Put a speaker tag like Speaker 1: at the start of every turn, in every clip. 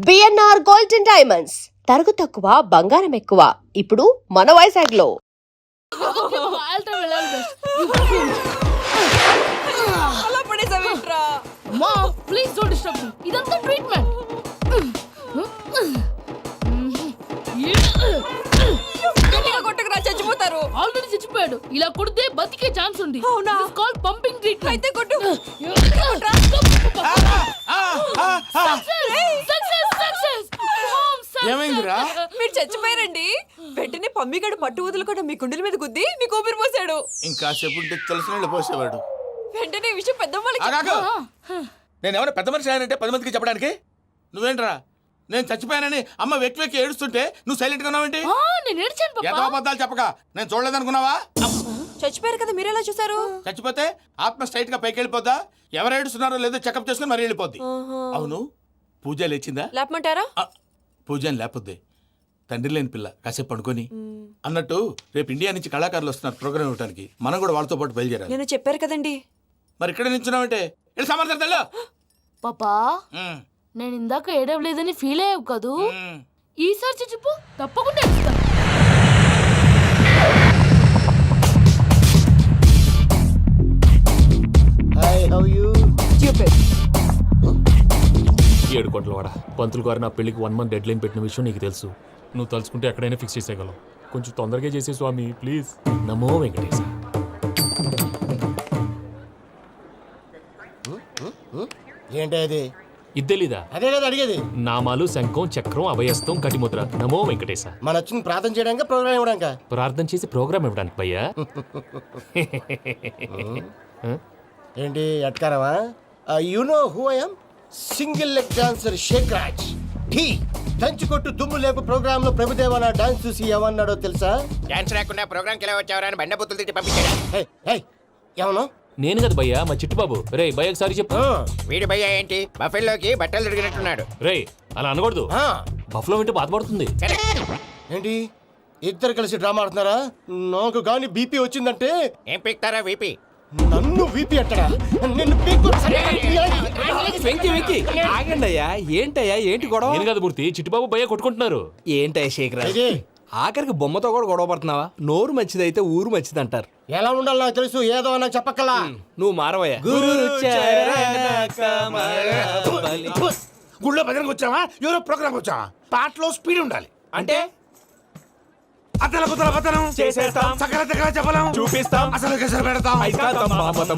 Speaker 1: BNR golden diamonds తరుగు తక్కువ బంగారం ఎక్కువ ఇప్పుడు మన వైజాగ్ లో.
Speaker 2: Please don't disturb me. ఇదంతా ట్రీట్మెంట్.
Speaker 3: కొట్టకరా చచ్చిపోతారు.
Speaker 2: ఆల్రెడీ చచ్చిపోయాడు. ఇలా కొడితే బతికే ఛాన్స్ ఉంది.
Speaker 3: అవునా?
Speaker 2: This call pumping treatment.
Speaker 3: అయితే కొట్టు.
Speaker 4: ఏమైందిరా?
Speaker 3: మీరు చచ్చిపోయారండి. వెంటనే పమ్మిగాడు పట్టు వదులుకుండా మీ గుండెల మీద గుద్ది మీకు ఊపిరి పోసాడు.
Speaker 4: ఇంకా చెప్పుంటే తెలిసిన వాళ్ళు పోసేవాడు.
Speaker 3: వెంటనే ఈ విషయం పెద్దమ్మలకి
Speaker 4: ఆగాగు. నేను ఎవరైనా పెద్ద మనిషి అయ్యానంటే 10 మందికి చెప్పడానికి? నువ్వేంట్రా నేను చచ్చిపోయానని అమ్మ వెక్కి వెక్కి ఏడుస్తుంటే నువ్వు సైలెంట్ గా ఉన్నావేంటి?
Speaker 2: నేను ఏడ్చాను పాపా.
Speaker 4: ఎంతో అబద్ధాలు చెప్పక నేను చూడలేదనుకున్నావా?
Speaker 3: చచ్చిపోయారు కదా మీరెలా చూసారు?
Speaker 4: చచ్చిపోతే ఆత్మ స్ట్రైట్ గా పైకి వెళ్ళిపోద్దా? ఎవరు ఏడుస్తున్నారో లేదో చెకప్ చేసుకుని మరీ వెళ్ళిపోద్ది. అవును, పూజ లేచిందా?
Speaker 3: లేపమంటారా?
Speaker 4: పూజ అని లేకపోద్ది. తండ్రి లేని పిల్ల కాసేపు పడుకొని అన్నట్టు రేపు ఇండియా నుంచి కళాకారులు వస్తున్నారు ప్రోగ్రామ్ ఇవ్వడానికి. మనం కూడా వాళ్ళతో పాటు బయలుదేరాలి.
Speaker 3: నేను చెప్పారు కదండి.
Speaker 4: మరి ఇక్కడ నించున్నావంటే సమాధానం
Speaker 2: పాపా నేను ఇందాక ఏడవలేదని ఫీల్ అయ్యావు కదూ. ఈసారి చచ్చిపో తప్పకుండా ఏడుస్తా.
Speaker 5: ఏడు కోట్ల వాడ పంతులు గారు నా పెళ్లికి 1 month డెడ్ లైన్ పెట్టిన విషయం నీకు తెలుసు. నువ్వు తలుచుకుంటే ఎక్కడైనా ఫిక్స్ చేసేయగలవు. కొంచెం తొందరగా చేసే స్వామి ప్లీజ్. నమో వెంకటేశ.
Speaker 6: ఏంటి అది?
Speaker 5: ఇద్దెలీదా?
Speaker 6: అదే కదా అడిగేది.
Speaker 5: నామాలు శంఖం చక్రం అభయస్తం కటిముద్ర. నమో వెంకటేశ.
Speaker 6: మన వచ్చింది ప్రార్థన చేయడానికి ప్రోగ్రామ్ ఇవ్వడానిక?
Speaker 5: ప్రార్థన చేసి ప్రోగ్రామ్ ఇవ్వడానికి భయ్యా.
Speaker 6: ఏంటి ఎట్కారమా? You know who I am? Single leg dancer Shaik Raj. టీ దంచుకొట్టు దుమ్ము లేపు ప్రోగ్రామ్ లో ప్రభుదేవ నా డాన్స్ చూసి ఏమన్నాడో తెలుసా?
Speaker 7: డాన్స్ రాకుండా ప్రోగ్రామ్ కి ఎలా వచ్చావరా అని బండ బుద్ధులు తిట్టి పంపించాడు.
Speaker 6: ఏమను?
Speaker 5: నేను కదా భయ్యా, మా చిట్టుబాబు. రే భయ్య ఒకసారి చెప్పు.
Speaker 7: వీడి భయ్య ఏంటి బఫెల్లోకి బట్టలు తిరిగినట్టున్నాడు.
Speaker 5: రే అలా అనకూడదు. బఫ్లో వింటే బాధపడుతుంది.
Speaker 6: ఏంటి ఇద్దరు కలిసి డ్రామా ఆడుతున్నారా? నాకు గాని బీపీ వచ్చిందంటే
Speaker 7: ఏం పీక్తారా వీపీ?
Speaker 6: నన్ను వీపీ అట్టడా? నిన్ను పీక్కు.
Speaker 8: ఆగండి అయ్యా. ఏంటయ్యా ఏంటి గొడవ?
Speaker 5: నేను కదా మూర్తి, చిట్టుబాబు భయ్య కొట్టుకుంటున్నారు.
Speaker 8: ఏంటయ్యా శేఖర్, ఆఖరికి బొమ్మతో కూడా గొడవ పడుతున్నావా? నోరు మంచిదైతే ఊరు మంచిది అంటారు.
Speaker 6: ఎలా ఉండాలి నాకు తెలుసు, ఏదో నాకు చెప్పక్కలా.
Speaker 8: నువ్వు మారవయ్యా.
Speaker 4: గుళ్ళో భజనకు వచ్చావా? ఎవరో ప్రోగ్రామ్ వచ్చావా? పాటలో స్పీడ్ ఉండాలి.
Speaker 8: అంటే
Speaker 4: అతల కుతల పతనం
Speaker 8: చేసేస్తాం,
Speaker 4: సకల దగ్గర చెప్పలేం,
Speaker 8: చూపిస్తాం,
Speaker 4: అసలు గసలు పెడతాం,
Speaker 8: అయితాం, పాపతం.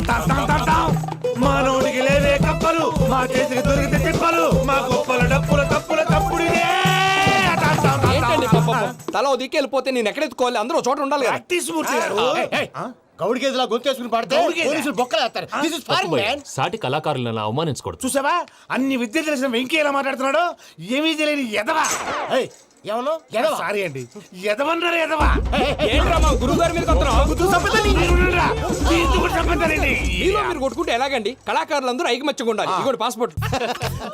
Speaker 4: మానవుడికి లేవే కప్పలు, మా చేతికి దొరికితే తిప్పలు, మా గొప్పల డప్పుల తప్పుల తప్పుడు
Speaker 8: ఏంటండి పాపం? తల ఓ దిక్కు వెళ్ళిపోతే నేను ఎక్కడెత్తుకోవాలి? అందరూ చోట ఉండాలి కదా.
Speaker 6: గౌడి గేదెలా గొంతేసుకుని పాడితే పోలీసులు బొక్కలు వేస్తారు. This is foreign, man.
Speaker 5: సాటి కళాకారులను అవమానించకూడదు.
Speaker 4: చూసావా అన్ని విద్య తెలిసిన వెంకీ ఎలా మాట్లాడుతున్నాడు? ఏమీ తెలియని ఎదవా.
Speaker 6: ఏమను?
Speaker 4: సారీ అండి, ఎదవన్నారు ఎదవా.
Speaker 8: ఏంట్రా మా గురువు గారి మీద మీరు కొట్టుకుంటే ఎలాగండి? కళాకారులందరూ ఐకమత్యంగా ఉండాలి. ఇదిగోండి పాస్పోర్ట్.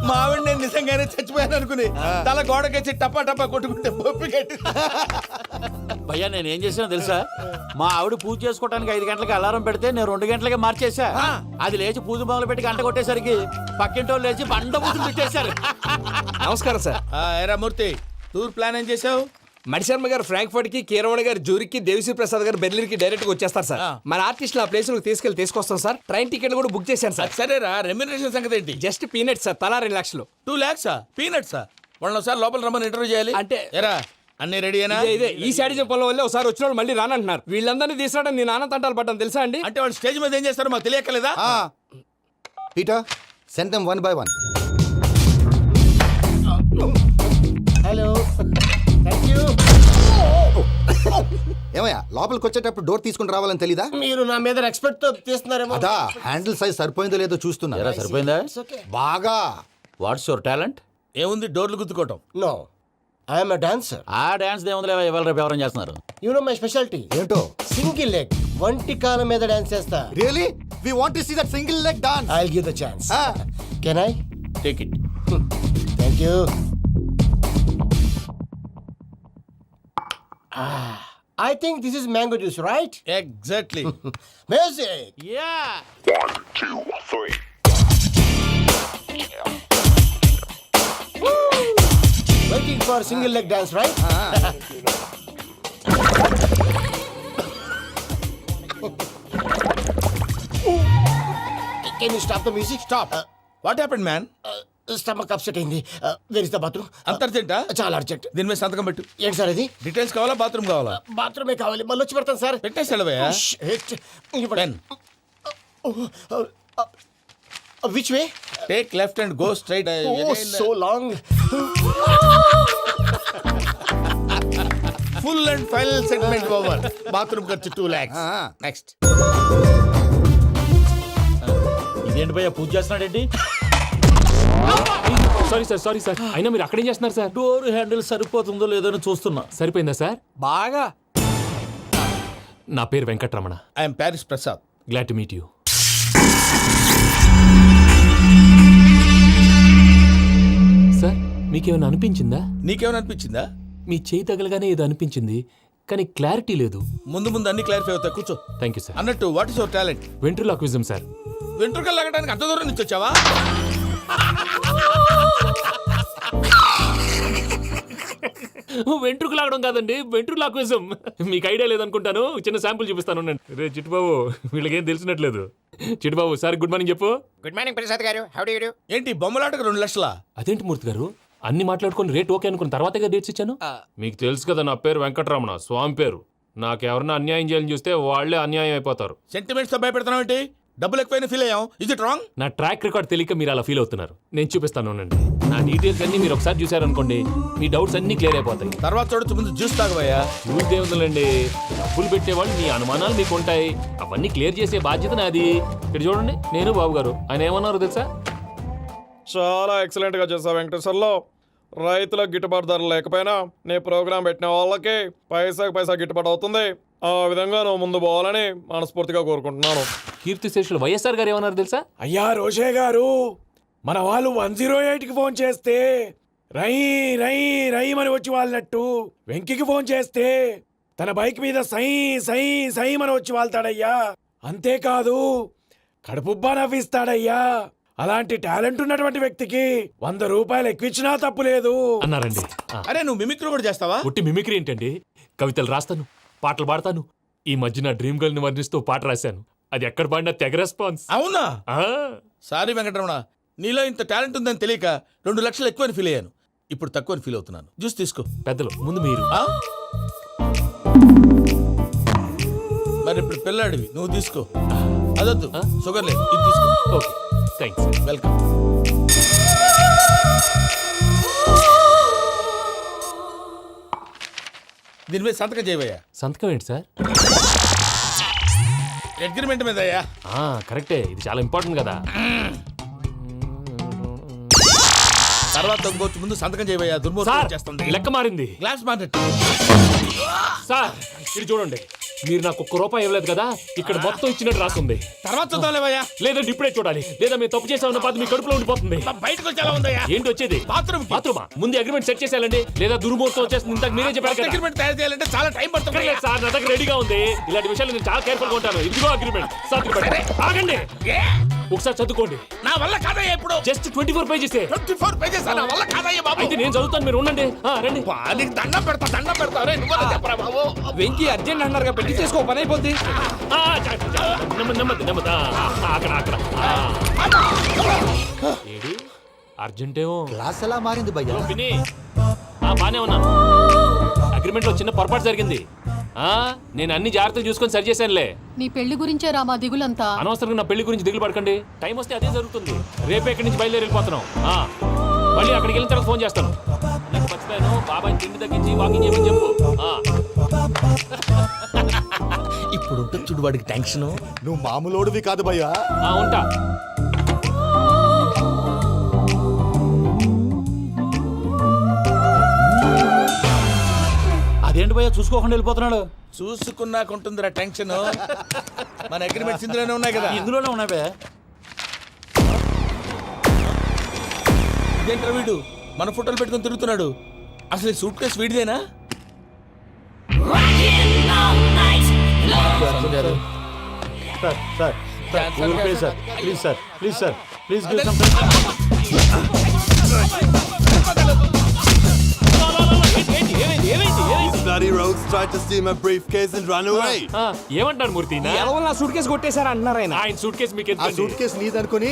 Speaker 4: మావిడ నేను నిజంగానే చచ్చిపోయాను అనుకుని తల గోడకొచ్చి టపా టపా కొట్టుకుంటే బొప్పి కట్టి.
Speaker 9: భయ్యా నేను ఏం చేసానో తెలుసా? మా ఆవిడ పూజ చేసుకోవడానికి 5 గంటలకి అలారం పెడితే నేను 2 గంటలకే మార్చేసా. అది లేచి పూజ మొదలు పెట్టి గంట కొట్టేసరికి పక్కింటి వాళ్ళు లేచి బండ పూజలు పెట్టేశారు.
Speaker 8: నమస్కారం సార్.
Speaker 4: ఏరా మూర్తి, టూర్ ప్లాన్ ఏం చేసావు?
Speaker 8: మణిశర్మ గారు ఫ్రాంక్ఫర్ట్ కి, కీరవాణి గారు జూరిక్, దేవిశ్రీ ప్రసాద్ గారు బెర్లిన్ కి డైరెక్ట్ గా వచ్చేస్తారు సార్. మన ఆర్టిస్ట్ ఆ ప్లేస్ తీసుకొస్తాం సార్. ట్రైన్ టికెట్ కూడా బుక్ చేశాను సార్.
Speaker 4: సరేరా, రెమ్యూనరేషన్ సంగతి ఏంటి?
Speaker 8: జస్ట్ పీనట్స్ సార్, తలా 2 లక్షలు.
Speaker 4: 2 lakhs పీనట్సా? వాళ్ళని ఒకసారి లోపల రమ్మని ఇంటర్వ్యూ చేయాలి.
Speaker 8: అంటే
Speaker 4: ఎరా అన్ని రెడీయేనా?
Speaker 8: ఇదే ఈ శాడిజం పొలం వల్లే ఒకసారి వచ్చిన వాళ్ళు మళ్ళీ రానంటున్నారు. వీళ్ళందరినీ తీసుకురావడం నేను ఆనంద తంటాలు పడ్డాను తెలుసా అండి.
Speaker 4: అంటే వాళ్ళు స్టేజ్ మీద ఏం చేస్తారో మాకు తెలియక్కలేదా?
Speaker 10: Peter, send them one by one.
Speaker 6: Hello, thank you.
Speaker 10: ఏమయ్యా లోపలికి వచ్చేటప్పుడు డోర్ తీసుకుని రావాలని తెలీదా?
Speaker 6: మీరు నా మీద ఎక్స్పెక్ట్ తో తీస్తున్నారేమో.
Speaker 10: అదా హ్యాండిల్ సైజ్ సరిపోయిందో లేదో చూస్తున్నా.
Speaker 9: సరిపోయిందా?
Speaker 10: బాగా.
Speaker 9: What's your talent?
Speaker 4: ఏముంది, డోర్లు గుద్దుకోవటం.
Speaker 6: No, I am a dancer.
Speaker 9: ఆ డాన్స్ దేవుందిలే, ఇవాళ రేపు ఎవరైనా చేస్తున్నారు.
Speaker 6: యు నో మై స్పెషాలిటీ
Speaker 10: ఏంటో?
Speaker 6: సింగిల్ లెగ్, వంటి కాలం మీద డాన్స్ చేస్తా.
Speaker 10: Really? We want to see that single leg dance.
Speaker 6: I will give the chance. Can I?
Speaker 4: Take it.
Speaker 6: Thank you. I think this is mango juice, right?
Speaker 4: Exactly.
Speaker 6: Music.
Speaker 9: Yeah.
Speaker 11: 1, 2, 3.
Speaker 6: Woo! For single leg dance right? Can you stop the music?
Speaker 4: Stop. What happened man?
Speaker 6: Stomach upset అయింది. Where is the bathroom?
Speaker 4: అంత అర్జెంటా?
Speaker 6: చాలా urgent.
Speaker 4: దీని మీద సంతకం పెట్టు.
Speaker 6: ఏంటి sir ఇది?
Speaker 4: డీటెయిల్స్ కావాలా బాత్రూమ్ కావాలా?
Speaker 6: బాత్రూమే కావాలి, మళ్ళీ వచ్చి పెడతాను సార్.
Speaker 4: పెట్టేసి వెళ్ళవయ్యా. Pen.
Speaker 6: Which way?
Speaker 4: Take left and go straight.
Speaker 6: So long.
Speaker 4: Full and final segment over. Bathroom ఖర్చు 2 lakhs. నెక్స్ట్.
Speaker 9: ఇదేంటి భయ్యా పూజ చేస్తున్నాడేంటి?
Speaker 5: సారీ సార్ అయినా మీరు అక్కడేం చేస్తున్నారు సార్?
Speaker 9: డోర్ హ్యాండిల్ సరిపోతుందో లేదో అని చూస్తున్నా.
Speaker 5: సరిపోయిందా సార్?
Speaker 8: బాగా.
Speaker 5: నా పేరు Venkataramana.
Speaker 4: I'm Paris Prasad.
Speaker 5: Glad to meet you. Sir మీకేమైనా అనిపించిందా?
Speaker 4: నీకేమైనా అనిపించిందా?
Speaker 5: మీ చేయి తగలగానే ఏదో అనిపించింది కానీ క్లారిటీ లేదు.
Speaker 4: ముందు ముందు అన్ని క్లారిఫై అవుతాయి. కూర్చో.
Speaker 5: Thank you sir.
Speaker 4: అన్నట్టు what is your talent?
Speaker 5: Ventriloquism sir.
Speaker 4: వెంట్రుకలు లాగడానికి అంత దూరం నుంచి వచ్చావా?
Speaker 5: వెంట్రుకు లాగడం కాదండి, వెంట్రులాక్విజం. మీకు ఐడియా లేదనుకుంటాను. చిన్న శాంపుల్ చూపిస్తాను. రే చిట్టుబాబు, వీళ్ళకేం తెలిసినట్లేదు. చిట్టుబాబు సార్ గుడ్ మార్నింగ్ చెప్పు.
Speaker 7: Good morning Prasad garu. How do you do?
Speaker 4: ఏంటి బొమ్మలాటకు 2 లక్షలా?
Speaker 5: అదేంటి మూర్తి గారు, అన్ని మాట్లాడుకుని రేట్ ఓకే అనుకున్న తర్వాతగా డేట్స్ ఇచ్చాను. మీకు తెలుసు కదా నా పేరు వెంకటరమణ, స్వామి పేరు. నాకెవరన్నా అన్యాయం చేయాలని చూస్తే వాళ్లే అన్యాయం అయిపోతారు.
Speaker 4: సెంటిమెంట్స్ తో భయపెడతావు ఏంటి? డబ్బులు ఎక్కువైనా ఫీల్ అయ్యాం. Is it wrong?
Speaker 5: నా ట్రాక్ రికార్డ్ తెలియక మీరు అలా ఫీల్ అవుతున్నారు. నేను చూపిస్తాను ఉండండి. నా డీటెయిల్స్ అన్ని మీరు ఒకసారి చూసారనుకోండి, మీ డౌట్స్ అన్ని క్లియర్ అయిపోతాయి.
Speaker 4: తర్వాత చూడొచ్చు, ముందు జ్యూస్ తాగవయ్యా.
Speaker 5: చూస్తే ఉందండి, డబ్బులు పెట్టేవాళ్ళు మీ అనుమానాలు మీకు ఉంటాయి. అవన్నీ క్లియర్ చేసే బాధ్యత నాది. ఇక్కడ చూడండి, నేను బాబు గారు. ఆయన ఏమన్నారు తెలుసా?
Speaker 8: చాలా ఎక్సలెంట్ గా చేసావు వెంకటేశ్వర్లో. రైతులకు గిట్టుబాటు ధర లేకపోయినా నీ ప్రోగ్రాం పెట్టిన వాళ్ళకి పైసాకి పైసా గిట్టుబాటు అవుతుంది. ఆ విధంగా నువ్వు ముందు పోవాలని మనస్ఫూర్తిగా కోరుకుంటున్నాను.
Speaker 5: కీర్తిశేషులు వైఎస్ఆర్ గారు ఏమన్నారు తెలుసా?
Speaker 8: అయ్యా రోషే గారు, మన వాళ్ళు 108కి ఫోన్ చేస్తే రై రై రై అని వచ్చి వాళ్ళనట్టు, వెంకికి ఫోన్ చేస్తే తన బైక్ మీద సై సై సై అని వచ్చి వాళ్తాడయ్యా. అంతేకాదు కడుపుబ్బా నవ్విస్తాడయ్యా. అలాంటి టాలెంట్ ఉన్నటువంటి వ్యక్తికి 100 రూపాయలు ఎక్కువిచ్చినా తప్పు లేదు
Speaker 5: అన్నారండి.
Speaker 4: అరే నువ్వు మిమిక్రీ కూడా చేస్తావా?
Speaker 5: పుట్టి మిమిక్రీ ఏంటండి? కవితలు రాస్తాను, పాటలు పాడతాను. ఈ మధ్య నా డ్రీమ్ గర్ల్ ని వర్ణిస్తూ పాట రాశాను. అది ఎక్కడ పాడినా తెగ రెస్పాన్స్.
Speaker 4: అవునా?
Speaker 5: ఆ,
Speaker 4: సారీ వెంకటరమణ, నీలో ఇంత టాలెంట్ ఉందని తెలియక 2 లక్షలు ఎక్కువని ఫీల్ అయ్యాను. ఇప్పుడు తక్కువని ఫీల్ అవుతున్నాను. జ్యూస్ తీసుకో.
Speaker 5: పెద్దలు ముందు మీరు.
Speaker 4: ఆ? మరి ఇప్పుడు పిల్లాడివి, నువ్వు తీసుకో. అదొద్దు, షుగర్ లేదు, ఇది తీసుకో.
Speaker 5: Okay thanks.
Speaker 4: వెల్కమ్. దీని మీద సంతకం చేయవయ్యా.
Speaker 5: సంతకం ఏంటి సార్?
Speaker 4: అగ్రిమెంట్ మీద అయ్యా.
Speaker 5: కరెక్టే, ఇది చాలా ఇంపార్టెంట్ కదా.
Speaker 4: తర్వాత ఇంకొచ్చి ముందు సంతకం చేయవయ్యా.
Speaker 5: సార్
Speaker 4: దుర్మోహం చేస్తుంది.
Speaker 5: లెక్క మారింది.
Speaker 4: Glass market.
Speaker 5: సార్ ఇది చూడండి, మీరు నాకు 1 రూపాయి ఇవ్వలేదు కదా, ఇక్కడ మొత్తం ఇచ్చినట్టు రాస్తుంది.
Speaker 4: తర్వాత చూద్దాంలేవయ్యా.
Speaker 5: లేదంటే ఇప్పుడే చూడాలి, లేదా మీరు తప్పు చేసామన్న బాధ మీ కడుపులో ఉండిపోతుంది.
Speaker 4: బయటకు వచ్చేలా ఉందయ్యా.
Speaker 5: ఏంటి వచ్చేది?
Speaker 4: బాత్రూమ్
Speaker 5: బాత్రూమా? ముందు అగ్రిమెంట్ సెట్ చేసేయాలండి, లేదా దుర్మూర్తం వచ్చేస్తుంది. ఇంతకు మీరే చెప్పారు కదా.
Speaker 4: అగ్రిమెంట్ తయారు చేయాలంటే చాలా టైం పడుతుంది.
Speaker 5: అక్కర్లేదు సార్, నా దగ్గర రెడీగా ఉంది. ఇలాంటి విషయాలు నేను చాలా కేర్ఫుల్ గా ఉంటాను. ఇదిగో అగ్రిమెంట్. ఆగండి, ఒకసారి చదువుకోండి.
Speaker 4: నా వల్ల కాదయ్యా. ఇప్పుడు
Speaker 5: జస్ట్ 24 పేజెస్.
Speaker 4: 24 పేజెస్ నా వల్ల కాదయ్యా బాబు.
Speaker 5: అయితే నేను చదువుతాను, మీరు ఉండండి. రండి.
Speaker 4: నీకు దండం పెడతా. రే నువ్వు చెప్పరా బాబు.
Speaker 8: వెంకీ అర్జెంట్ అన్నారు, పెట్టి చేసుకో, పని అయిపోద్ది.
Speaker 5: నెమ్మది. అక్కడ ఏడి అర్జెంటేమో.
Speaker 10: క్లాస్ ఎలా మారింది భయ్యా?
Speaker 5: విని బానే ఉన్నాను. అగ్రిమెంట్ లో చిన్న పొరపాటు జరిగింది. నేను అన్ని జాగ్రత్తలు చూసుకొని సరి చేశానులే.
Speaker 2: నీ పెళ్లి గురించే రా మా దిగులంతా.
Speaker 5: అనవసరంగా నా పెళ్లి గురించి దిగులు పడకండి. టైం వస్తే అదే జరుగుతుంది. రేపే ఇక్కడి నుంచి బయలుదేరి వెళ్ళిపోతున్నాం. మళ్ళీ అక్కడికి వెళ్ళిన తర్వాత ఫోన్ చేస్తాను. నాకు మర్చిపోయాను, బాబాయ్ తిండి తగ్గించి వాకింగ్ చేయమని చెప్పు.
Speaker 4: ఇప్పుడు ఉంటుంది చూడు వాడికి టెన్షన్.
Speaker 10: నువ్వు మామూలోడివి కాదు భయ్యా.
Speaker 5: ఉంటా.
Speaker 9: అదేంటి భయ్యా చూసుకోకుండా వెళ్ళిపోతున్నాడు?
Speaker 4: చూసుకున్నాకుంటుందిరా టెన్షన్. మన అగ్రిమెంట్స్ ఇందులోనే ఉన్నాయి కదా.
Speaker 9: ఇందులోనే ఉన్నాయి భయ్యా.
Speaker 4: ఇదేంట్రా వీడు మన ఫోటోలు పెట్టుకొని తిరుగుతున్నాడు? అసలు సూట్ కేసు వీడిదేనా?
Speaker 9: Please
Speaker 11: tried to steal my briefcase and run away.
Speaker 5: ఏమంటారు మూర్తి
Speaker 8: ఎవరు నా సూట్ కేసు కొట్టేశారు అంటున్నారు ఆయన.
Speaker 5: ఆయన సూట్ కేసు మీకు
Speaker 10: ఆ సూట్ కేసు నీదనుకుని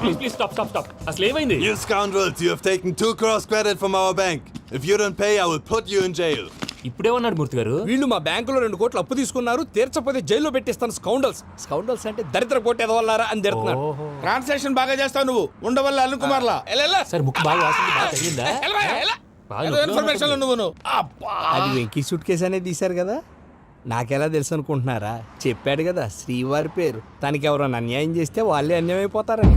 Speaker 5: please please stop stop stop అసలు ఏమైంది?
Speaker 11: You scoundrels, you have taken 2 crores credit from our bank. If you don't pay, I will put you in jail.
Speaker 5: ఇప్పుడేమన్నాడు మూర్తి గారు?
Speaker 8: వీళ్ళు మా బ్యాంకులో 2 కోట్లు అప్పు తీసుకున్నారు, తీర్చపోతే జైల్లో పెట్టిస్తాను. స్కౌండల్స్ అంటే దరిద్ర కోట ఎదవల్లారా అని తిడుతున్నాడు.
Speaker 4: ట్రాన్సాక్షన్ బాగా చేస్తావు నువ్వు ఉండవల్ల అరుణ్ కుమార్ లా
Speaker 5: సార్ ముక్కు బాగా వాసింది, బాగా తగిలిందా? బాగా నొప్పిగా
Speaker 4: ఇన్ఫర్మేషన్ నువ్వు
Speaker 8: అది వెంకీ సూట్ కేసు అనేది తీశారు కదా, నాకెలా తెలుసు అనుకుంటున్నారా? చెప్పాడు కదా శ్రీవారి పేరు. తనకి ఎవరైనా అన్యాయం చేస్తే వాళ్ళే అన్యాయం అయిపోతారని.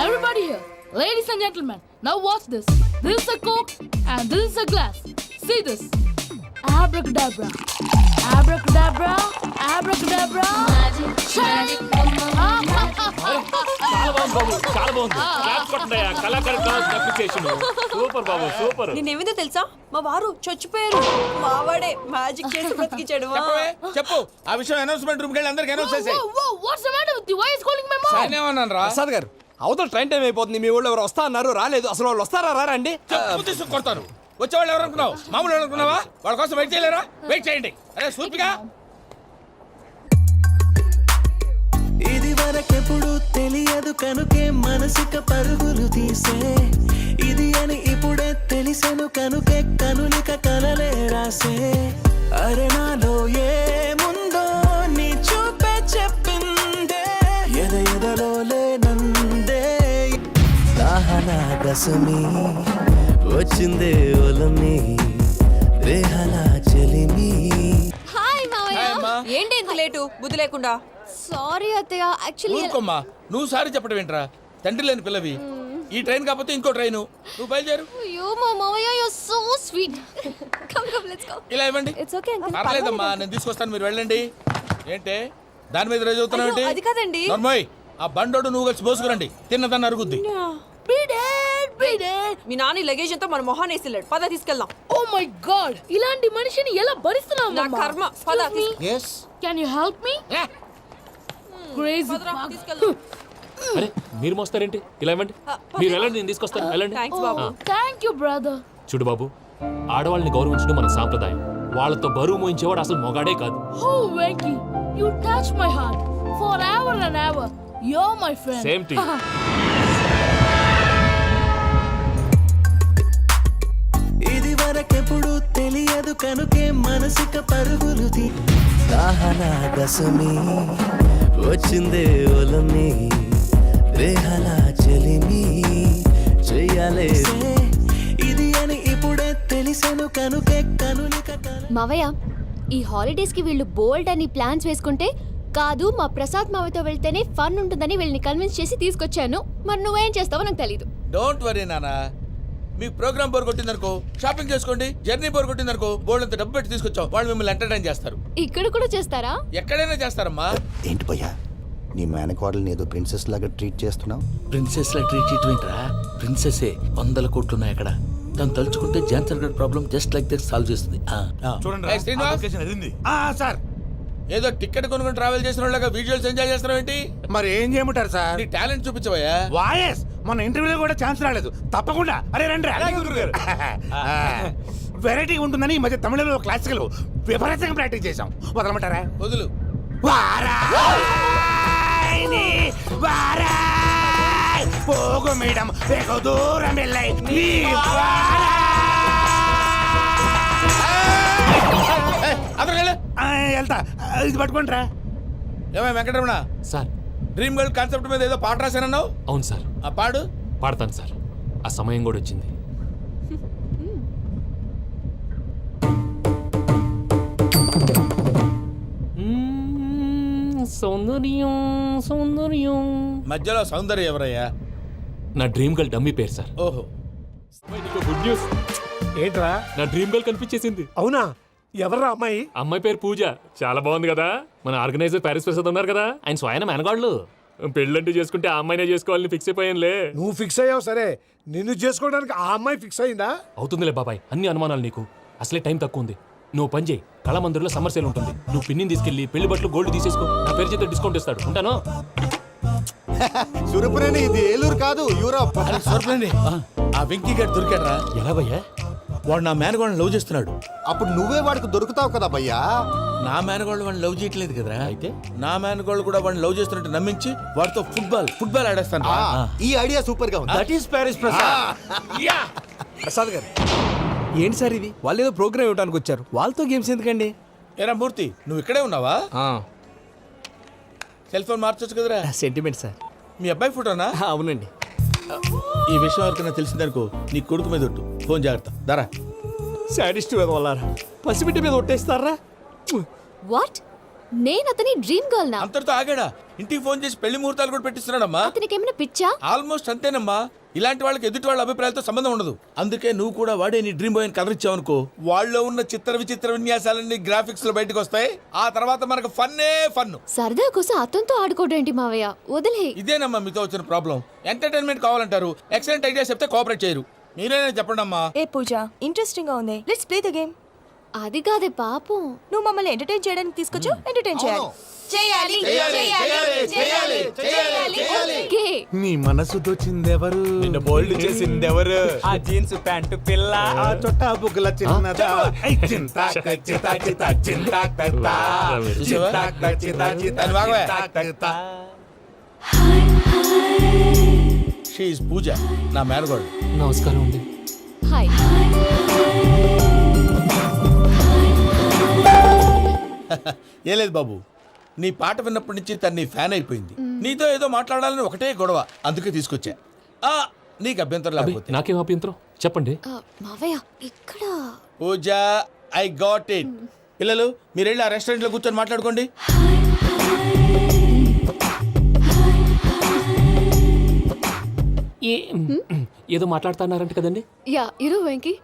Speaker 2: Everybody here, ladies and gentlemen, now watch this. This is a Coke and this is a glass. See this. Abracadabra. Abracadabra. Abracadabra. Magic.
Speaker 5: చాలా బాగుంది బాబు, చాలా బాగుంది. క్లాప్స్ కొట్టండి, కళాకారు కావాల్సిన అప్రిసియేషన్. సూపర్ బాబు, సూపర్.
Speaker 3: నేనేమిందో తెలుసా, మా వారు చచ్చిపోయారు, మావాడే మ్యాజిక్ చేసి బ్రతికించాడు.
Speaker 4: చెప్పు ఆ విషయం అనౌన్స్మెంట్ రూమ్ కెళ్ళి అందరికి అనౌన్స్ చేసేయ్.
Speaker 2: Whoa, what's the matter with you? Why is calling my mom?
Speaker 4: నేనేమన్నాను రా?
Speaker 8: ప్రసాద్ గారు, అవతల ట్రైన్ టైం అయిపోతుంది. మీ ఊళ్ళో ఎవరు వస్తా అన్నారు, రాలేదు. అసలు వాళ్ళు వస్తారా రారా అండి?
Speaker 4: చెప్పు తీసుకు కొడతారు. వచ్చేవాళ్ళు ఎవరు అనుకున్నావు? మామూలు అనుకున్నావా? వాళ్ళ కోసం వెయిట్ చేయలేరా? వెయిట్ చేయండి. అరే సూపిగా
Speaker 12: ఇది వరకెప్పుడు తెలియదు కనుకే మనసుక పరుగులు తీసే ఇది అని ఇప్పుడే తెలిసెను కనుకే కనులిక కలలే రాసే అరే నాలో ఏముందో నీ చూపే చెప్పిందే ఎదలో లేనందే దాహనా గసమి వచ్చిందే ఒలమి రేహలా చెలిమి.
Speaker 3: హాయ్ మావయ్య. ఏంటి ఇంత లేటు? బుద్ధి లేకుండా.
Speaker 13: సారీ అత్తయ్య, యాక్చువల్లీ
Speaker 4: ఊరుకోమ్మా, నువ్వు సారి చెప్పడం ఏంట్రా? తండ్రి లేని పిల్లవి. ఈ ట్రైన్ కాకపోతే ఇంకో ట్రైన్. నువ్వు బయలుదేరు.
Speaker 13: అయ్యో మా మావయ్య, you are so sweet. Come let's go.
Speaker 4: ఇలా ఇవ్వండి.
Speaker 13: It's okay uncle.
Speaker 4: పర్లేదమ్మా, నేను తీసుకొస్తాను, మీరు వెళ్ళండి. ఏంటే దాని మీద రోజు అవుతున్నావు ఏంటి?
Speaker 3: అది కాదండి.
Speaker 4: నర్మోయ్, ఆ బండోడు నువ్వు కలిసి పోసుకురండి. తిన్నదాన్ని అరుగుద్ది.
Speaker 3: మీ నాని లగేజ్ అంతా మన మొహాన్ వేసిల్లాడు. పద తీసుకెళ్దాం.
Speaker 2: Oh my god, ఇలాంటి మనిషిని ఎలా భరిస్తున్నావు?
Speaker 3: నా కర్మ. పద
Speaker 6: yes
Speaker 2: Can you help me? Crazy.
Speaker 3: తీసుకెళ్దాం.
Speaker 5: అరే మీరు మోస్తారేంటి? ఇలా ఇవ్వండి, మీరు వెళ్ళండి, నేను తీసుకొస్తాను. వెళ్ళండి.
Speaker 3: Thanks Babu.
Speaker 2: Thank you brother.
Speaker 5: చూడు బాబు, ఆడవాళ్ళని గౌరవించడం మన సాంప్రదాయం. వాళ్ళతో బరువు మోయించేవాడు అసలు మొగాడే కాదు.
Speaker 2: Oh Venky, you touch my heart forever and ever. You're my friend.
Speaker 5: Same to you.
Speaker 12: ఇది వరకెప్పుడు తెలియదు కనుకే మనసుక పరుగులు దాహనా గసమి వచ్చిందే ఒలమి రేహలా చెలిమి చెయ్యాలే ఇది అని ఇప్పుడే తెలిసెను కనుకే కనులిక
Speaker 13: మావయ్య, ఈ హాలిడేస్ కి వీళ్ళు బోల్డ్ అని ప్లాన్స్ వేసుకుంటే కాదు మా ప్రసాద్ మావయ్యతో వెళ్తేనే ఫన్ ఉంటుందని వీళ్ళని కన్విన్స్ చేసి తీసుకొచ్చాను. మరి నువ్వేం చేస్తావో నాకు తెలీదు.
Speaker 4: డోంట్ వరీ నానా. మీకు ప్రోగ్రామ్ బోర్ కొట్టిందనుకో షాపింగ్ చేసుకోండి. జర్నీ బోర్ కొట్టిందనుకో బోర్డు అంత డబ్బు పెట్టి తీసుకొచ్చాం. వాళ్ళు మిమ్మల్ని ఎంటర్టైన్ చేస్తారు.
Speaker 13: ఇక్కడ కూడా చేస్తారా?
Speaker 4: ఎక్కడైనా చేస్తారమ్మా.
Speaker 10: ఏంటి భయ్యా, నీ మేనకోడల్ని ఏదో ప్రిన్సెస్ లాగా ట్రీట్ చేస్తున్నావు?
Speaker 4: ప్రిన్సెస్ లా ట్రీట్ చేయటమేంట్రా? ప్రిన్సెసే 100 కోట్లు ఉన్నాయి అక్కడ. తను తలుచుకుంటే జాన్సన్ గడ్ problem just like this solve చేస్తుంది.
Speaker 9: చూడండి
Speaker 4: సార్, ఏదో టికెట్ కొనుక్కొని ట్రావెల్ చేసిన వాళ్ళగా వీడియోస్ ఎంజాయ్ చేస్తున్నావు ఏంటి?
Speaker 9: మరి ఏం చేయమంటారు సార్?
Speaker 4: నీ టాలెంట్ చూపించవయ్యా.
Speaker 9: వాయస్ మన ఇంటర్వ్యూలో కూడా ఛాన్స్ రాలేదు. తప్పకుండా అరే రండి వెరైటీ ఉంటుందని ఈ మధ్య తమిళంలో క్లాసికల్ విపరీతంగా ప్రాక్టీస్ చేశాం. వదలమంటారా?
Speaker 4: వదులు.
Speaker 9: పోగు మేడం వెగు దూరం వెళ్ళాయి. వెళ్తా, ఇది పట్టుకుంటారా?
Speaker 4: ఏమై Venkataramana,
Speaker 5: sir
Speaker 4: dream girl concept మీద ఏదో పాట రాశానన్నావు.
Speaker 5: అవును సార్.
Speaker 4: ఆ పాడు.
Speaker 5: పాడతాను సార్, ఆ సమయం కూడా వచ్చింది. సౌందర్యం సౌందర్యం.
Speaker 4: మధ్యలో సౌందర్యం ఎవరయ్యా?
Speaker 5: నా డ్రీమ్ గర్ల్ డమ్మీ పేరు సార్.
Speaker 4: ఓహో,
Speaker 5: గుడ్ న్యూస్.
Speaker 8: ఏంట్రా?
Speaker 5: నా డ్రీమ్ గర్ల్ కనిపించేసింది.
Speaker 8: అవునా? ఎవర్రా అమ్మాయి?
Speaker 5: అమ్మాయి పేరు పూజ. చాలా బాగుంది కదా. మన ఆర్గనైజర్ ప్యారిస్ ప్రసాద్ ఉన్నారు కదా, ఆయన స్వయం మెనగాళ్ళు. పెళ్ళంటూ చేసుకుంటే ఆ అమ్మాయినే చేసుకోవాలని ఫిక్స్ అయిపోయానులే.
Speaker 8: నువ్వు ఫిక్స్ అయ్యావు సరే, నిన్ను చేసుకోవడానికి ఆ అమ్మాయి ఫిక్స్ అయిందా?
Speaker 5: అవుతుందిలే బాబాయ్, అన్ని అనుమానాలు నీకు. అసలే టైం తక్కువ ఉంది. నువ్వు పని చేయి, కళామందిర్లో సమ్మర్ సేల్ ఉంటుంది. నువ్వు పిన్నిని తీసుకెళ్లి పెళ్లి బట్టలు గోల్డ్ తీసేసుకో. నా పేరు చేత డిస్కౌంట్ ఇస్తాడు. ఉంటాను.
Speaker 10: సురపురేని ఇది ఏలూరు కాదు, యూరప్.
Speaker 4: ఆ వెంకీ గడ్ దొరికాడరా?
Speaker 5: ఎలా భయ్యా?
Speaker 4: వాడు నా మేనగోళ్ళని లవ్ చేస్తున్నాడు.
Speaker 10: అప్పుడు నువ్వే వాడికి దొరుకుతావు కదా భయ్యా.
Speaker 4: నా మేనగోళ్ళు వాడిని లవ్ చేయట్లేదు కదరా. అయితే నా మేనగోళ్ళు కూడా వాడిని లవ్ చేస్తున్నట్టు నమ్మించి వాడితో ఫుట్బాల్ ఆడేస్తాను.
Speaker 10: ఈ ఐడియా సూపర్ గా ఉంది.
Speaker 9: That is Paris Prasad.
Speaker 12: Prasad గారు ఏంటి సార్ ఇది? వాళ్ళు ఏదో ప్రోగ్రామ్ ఇవ్వడానికి వచ్చారు, వాళ్ళతో గేమ్స్ ఎందుకండి?
Speaker 4: ఏరా మూర్తి, నువ్వు ఇక్కడే ఉన్నావా? సెల్ ఫోన్ మార్చొచ్చు కదరా.
Speaker 12: Sentiment sir.
Speaker 4: మీ అబ్బాయి ఫోటోనా?
Speaker 12: అవునండి.
Speaker 4: ఈ విషయం ఎవరికైనా తెలిసిందనుకో నీ కొడుకు మీద ఒట్టు. ఫోన్ జాగ్రత్త. దారా.
Speaker 12: సాడిస్ట్ వాళ్ళారా, పసిబిడ్డ మీద ఒట్టేస్తారా?
Speaker 13: వాట్? నేను అతని డ్రీమ్ గర్ల్ నా?
Speaker 4: అంతటితో ఆగాడా? ఇంటికి ఫోన్ చేసి పెళ్లి ముహూర్తాలు కూడా పెట్టిస్తున్నాడమ్మా.
Speaker 13: అతనికి ఏమైనా పిచ్చా?
Speaker 4: ఆల్మోస్ట్ అంతేనమ్మా. ఇలాంటి వాళ్ళకి ఎదుటి వాళ్ళ అభిప్రాయాలతో సంబంధం ఉండదు. అందుకే నువ్వు కూడా వాడే నీ డ్రీమ్ బాయ్ కవర్ ఇచ్చావనుకో, వాళ్ళలో ఉన్న చిత్ర విచిత్ర విన్యాసాలన్నీ గ్రాఫిక్స్ లో బయటకు వస్తాయి. ఆ తర్వాత మనకు ఫన్నే ఫన్.
Speaker 13: సరదా కోసం అతనితో ఆడుకోవడేంటి మావయ్య? వదిలే.
Speaker 4: ఇదేనమ్మా మీతో వచ్చిన ప్రాబ్లం. ఎంటర్టైన్మెంట్ కావాలంటారు, ఎక్సలెంట్ ఐడియా చెప్తే కోఆపరేట్ చేయరు. మీరేనా చెప్పండి అమ్మా.
Speaker 3: ఏ పూజ, ఇంట్రెస్టింగ్ గా ఉంది. Let's play the game.
Speaker 13: అది కాదే పాపం.
Speaker 3: నువ్వు మమ్మల్ని ఎంటర్టైన్ చేయడానికి తీసుకొచ్చు, ఎంటర్టైన్ చేయాలి.
Speaker 13: ఓకే.
Speaker 12: నీ మనసు దోచిందెవరు? నిన్ను బోల్డ్ చేసిందెవరు? ఆ జీన్స్ ప్యాంటు పిల్ల, ఆ చొట్టా బుగ్గల చిన్నదా.
Speaker 4: షీఈ్ పూజ, నా మేనగోడు.
Speaker 5: నమస్కారం అండి.
Speaker 13: హాయ్.
Speaker 4: ఏం లేదు బాబు, నీ పాట విన్నప్పటి నుంచి తను నీ ఫ్యాన్ అయిపోయింది. నీతో ఏదో మాట్లాడాలని ఒకటే గొడవ, అందుకే తీసుకొచ్చా. నీకు అభ్యంతరం లేకపోతే.
Speaker 5: నాకేం అభ్యంతరం చెప్పండి.
Speaker 13: మావయ్య ఇక్కడ.
Speaker 4: పూజ, ఐ గాట్ ఇట్. పిల్లలు మీరు వెళ్ళి ఆ రెస్టారెంట్ లో కూర్చొని మాట్లాడుకోండి.
Speaker 5: ఏదో మాట్లాడుతున్నారంట కదండి.
Speaker 13: Yeah, you Venky,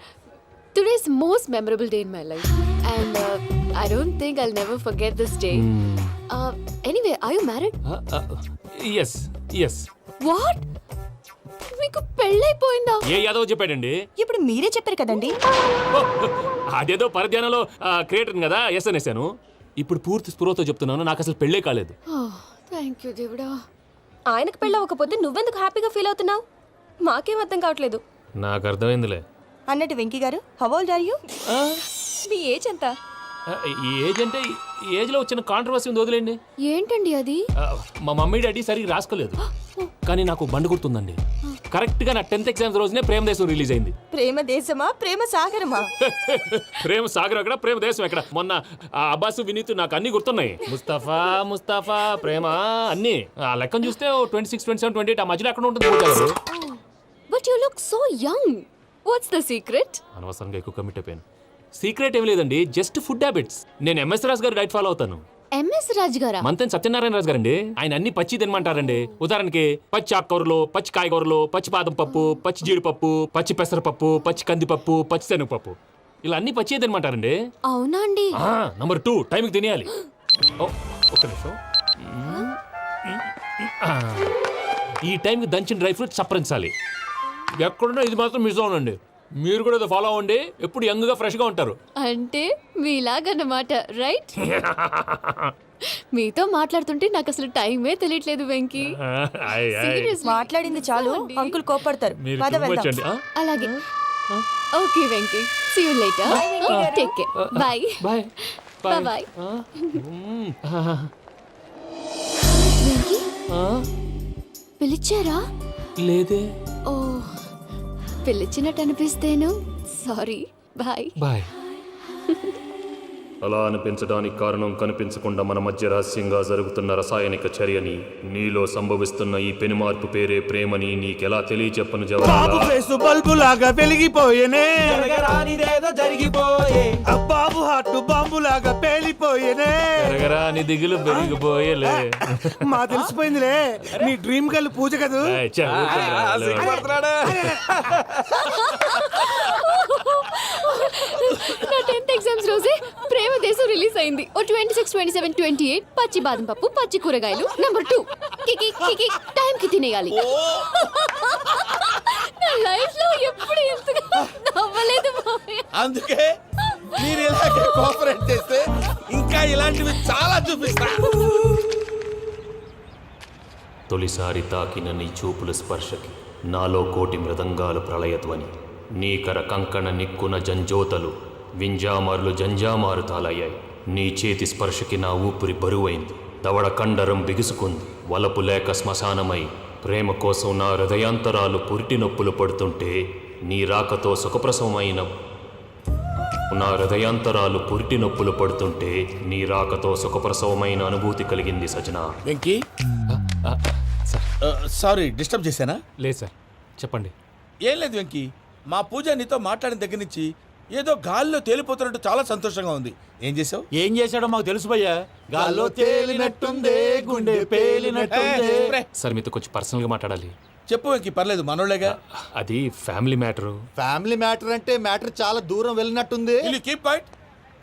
Speaker 13: today's most memorable day in my life and I don't think I'll never forget this day. Anyway, are you married?
Speaker 5: Yes yes.
Speaker 13: What? మీకు పెళ్ళైపోయిందా?
Speaker 5: ఏ యాదవ్ చెప్పాడండి?
Speaker 3: ఇప్పుడు మీరే చెప్పారు కదండి.
Speaker 5: అదేదో పరధ్యానంలో క్రియేటర్ కదా ఎస్ అనేసాను. ఇప్పుడు పూర్తి స్పృహతో చెప్తున్నాను, నాకు అసలు పెళ్ళే కాలేదు.
Speaker 13: థ్యాంక్ యూ దేవుడా.
Speaker 3: ఆయనకు పెళ్ళవకపోతే నువ్వెందుకు హ్యాపీగా ఫీల్ అవుతున్నావు? మాకేం అర్థం కావట్లేదు.
Speaker 5: నాకు అర్థమైందిలే.
Speaker 3: అన్నట్టు వెంకీ గారు, హౌ ఓల్డ్ ఆర్ యు? మీ ఏజ్ ఎంత?
Speaker 5: ఈ ఏజ్ అంటే ఈ ఏజ్ లో వచ్చిన కాంట్రవర్సీ ఉంది, వదిలేండి.
Speaker 13: ఏంటండి అది?
Speaker 5: మా మమ్మీ డాడీ సరిగ్గా రాసుకోలేదు, కానీ నాకు బండి గుర్తుందండి. కరెక్ట్ గా నా 10th ఎగ్జామ్స్ రోజునే ప్రేమ దేశం రిలీజ్ అయింది.
Speaker 3: ప్రేమ దేశమా, ప్రేమ సాగరమా?
Speaker 5: ప్రేమ సాగర్ ఎక్కడ, ప్రేమ దేశం ఎక్కడ? మొన్న అబ్బాసు వినీత్ నాకు అన్ని గుర్తున్నాయి. ముస్తఫా ప్రేమ అన్ని ఆ లెక్కను చూస్తే 26, 27, 28 ఆ మధ్యలో ఎక్కడ ఉంటుంది.
Speaker 13: But you look so young. What's the secret?
Speaker 5: అనవసరంగా ఎక్కువ కమిట్ అయిపోయాను. సీక్రెట్ ఏం లేదండి, జస్ట్ ఫుడ్ హ్యాబిట్స్. నేను ఎంఎస్ రాజు గారు డైట్ ఫాలో అవుతాను.
Speaker 13: ఎంఎస్ రాజు గారా?
Speaker 5: మంతెన్ సత్యనారాయణ రాజు గారండి. ఆయన అన్ని పచ్చి తినమంటారండి. ఉదాహరణకి పచ్చి ఆకుకూరలు, పచ్చి కాయగూరలు, పచ్చి బాదం పప్పు, పచ్చి జీడిపప్పు, పచ్చి పెసరపప్పు, పచ్చి కందిపప్పు, పచ్చి శనగపప్పు, ఇలా అన్ని పచ్చి తినమంటారండి.
Speaker 13: అవునా అండి?
Speaker 5: నంబర్ 2, టైంకి తినేయాలి. ఒక్క నిమిషం. ఈ టైంకి దంచిన డ్రై ఫ్రూట్స్ సప్పరించాలి. ఎక్కడున్నా ఇది మాత్రం మిస్ అవునండి. మీరు కూడా ఫాలో అవ్వండి, ఎప్పుడు యంగ్ గా ఫ్రెష్ గా ఉంటారు.
Speaker 13: అంటే మీలాగన్నమాట, రైట్? మీతో మాట్లాడుతుంటే నాకు అసలు టైమే తెలియట్లేదు వెంకీ.
Speaker 3: మాట్లాడింది చాలు, అంకుల్ కోపడతారు.
Speaker 13: అలాగే. Okay Venky, see you later. Take care. Bye
Speaker 5: bye
Speaker 13: bye. Venky, పిలిచారా?
Speaker 5: లేదే.
Speaker 13: ఓ, పిలిచినట్టు అనిపిస్తేను సారీ. Bye
Speaker 5: bye. అలా అనిపించడానికి కారణం కనిపించకుండా మన మధ్య రహస్యంగా జరుగుతున్న రసాయనిక చర్యని, నీలో సంభవిస్తున్న ఈ పెను మార్పు పేరే ప్రేమని నీకెలా తెలియచెప్పను
Speaker 12: బాబు ఫేసు బల్బు లాగా వెలిగిపోయేనే, జరిగిపోయే. బాబు హార్ట్ బాంబు లాగా పేలిపోయేనే,
Speaker 5: నీ దిగులు పెరిగిపోయేలే.
Speaker 12: మా తెలిసిపోయిందిలే, నీ డ్రీమ్ గర్ల్ పూజ కదూ.
Speaker 13: నా 10th ఎగ్జామ్స్ రోజే ప్రేమ దేశం రిలీజ్ అయింది. ఓ 26, 27, 28 పచ్చి బాదం పప్పు, పచ్చి కూరగాయలు. నంబర్ 2, కికి టైం కి తినేయాలి. నా లైఫ్ లో ఎప్పుడు ఎంతగా నవ్వలేదు మామయ్య.
Speaker 4: అందుకే మీరు ఇలాగే కోఆపరేట్ చేస్తే ఇంకా ఇలాంటివి చాలా చూపిస్తా.
Speaker 5: తొలిసారి తాకిన నీ చూపుల స్పర్శకి నాలో కోటి మృదంగాలు ప్రళయధ్వని. నీకర కంకణ నిక్కున జంజోతలు వింజామారులు జంజామారు తాలయ్యాయి. నీ చేతి స్పర్శకి నా ఊపిరి బరువైంది. దవడ కండరం బిగుసుకుంది. వలపు లేక శ్మశానమై ప్రేమ కోసం నా హృదయాంతరాలు పురిటి నొప్పులు పడుతుంటే నీ రాకతో సుఖప్రసవమైన నా హృదయాంతరాలు పురిటి నొప్పులు పడుతుంటే నీ రాకతో సుఖప్రసవమైన అనుభూతి కలిగింది సజనా.
Speaker 4: వెంకీ సారీ డిస్టర్బ్ చేశానా?
Speaker 5: లేదు సార్, చెప్పండి.
Speaker 4: ఏం లేదు వెంకీ, మా పూజ నీతో మాట్లాడిన దగ్గర నుంచి ఏదో గాల్లో తేలిపోతున్నట్టు చాలా సంతోషంగా ఉంది. ఏం చేసావు?
Speaker 9: ఏం చేశాడో మాకు తెలుసు భయ్యా. గాల్లో తేలినట్టుందే, గుండె పేలినట్టుందే.
Speaker 5: సార్ మీతో కొంచెం పర్సనల్గా మాట్లాడాలి.
Speaker 4: చెప్పు వెంకీ, పర్లేదు మనోళ్ళేగా.
Speaker 5: అది ఫ్యామిలీ మ్యాటరు.
Speaker 10: ఫ్యామిలీ మ్యాటర్ అంటే మ్యాటర్ చాలా దూరం వెళ్ళినట్టుంది.
Speaker 4: Keep point.